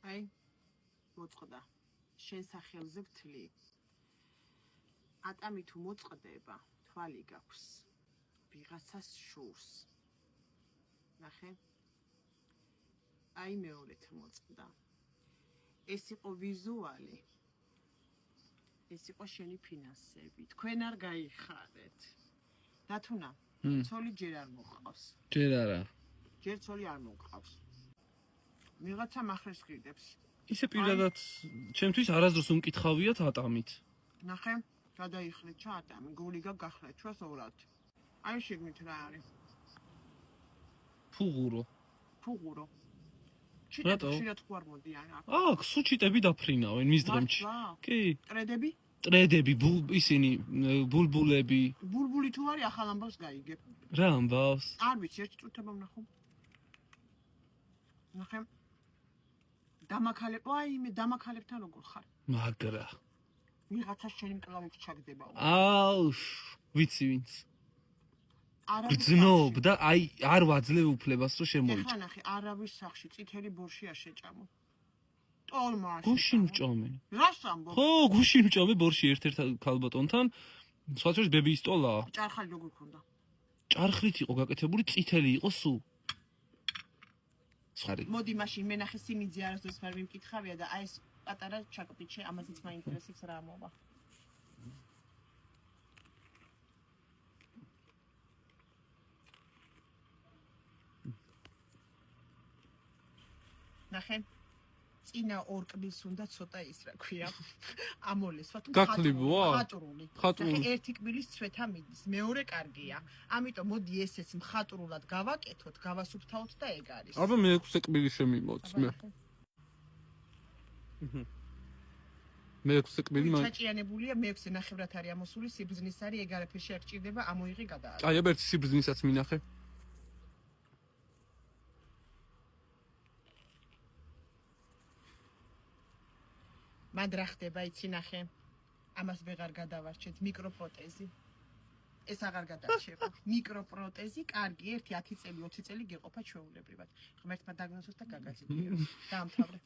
აი, მოწყდა. შენ სახელზე ვთლი. ატამი თუ მოწყდება, თვალი გაქვს. ვიღაცას შურს. ნახე? აი მეორეთ მოწყდა. ეს იყო ვიზუალი. ეს იყო შენი ფინანსები. თქვენ არ გაიხარეთ. დათუნა, ცოლი ჯერ არ მოყავს. ჯერ არა. ჯერ ცოლი არ მოყავს. ვიღაცა მახრეს ყიდებს. ისე პირადად ჩემთვის არასდროს უმკითხავიათ ატამით. ნახე, გადაიხრეთ ჩატამი, გული გაგახრეთ ჩვენს ორად. აი შეგნით რა არის? ფუღურო. ფუღურო. ჩიტები თუ არ მოდიან აქ. აქ სუჩიტები დაფრინავენ მის დღემში. კი. ტრედები? ტრედები, ისინი ბულბულები. ბულბული თუ არის ახალ ამბავს გაიგებ. რა ამბავს? არ ვიცი, ერთ წუთებამ ნახო. ნახე. დამაქალებ, აი მე დამაქალებთან როგორ ხარ? მაგრა. ვიღაცა შენი მკლავით ჩაგდება. აუ, ვიცი ვინც. გძნობ და აი არ ვაძლევ უფლებას რომ შემოიჭრა. ეხლა ნახე, არავის სახში წითელი ბორში არ შეჭამო. ტოლმა. გუშინ ვჭომე. რას ამბობ? ხო, გუშინ ვჭომე ბორში ერთ-ერთ ქალბატონთან. სხვა შორის ბებიის ტოლა. ჭარხალი როგორ ქონდა? ჭარხლით იყო გაკეთებული, წითელი იყო სულ. სხარი. მოდი მაშინ მე ნახე სიმიძე არასდროს ვერ მიმკითხავია და აი ეს პატარა ჩაკოპიჩე ამაზეც მაინტერესებს რა მოვა. ნახე წინა ორ კბილს უნდა ცოტა ის რა ქვია ამოლესვა თუ ხატრული. ნახე ერთი კბილის ცვეთა მიდის, მეორე კარგია. ამიტომ მოდი ესეც მხატვრულად გავაკეთოთ, გავასუფთავოთ და ეგ არის. აბა მეექვსე კბილი შემიმოწმე. მეექვსე კბილი ჩაჭიანებულია, მეექვსე ნახევრად არის ამოსული, სიბრძნის არის, ეგ არაფერში არ ჭირდება, ამოიღე გადააყენე. აი, აბა ერთი სიბრძნისაც მინახე. მან რა ხდება, იცი ნახე. ამას ვეღარ გადავარჩეთ, მიკროპროტეზი. ეს აღარ გადარჩება. მიკროპროტეზი, კარგი, 1-10 წელი, 20 წელი გეყოფა ჩვეულებრივად. ღმერთმა დაგნოსოთ და გაგაზიაროთ. დაამთავრე.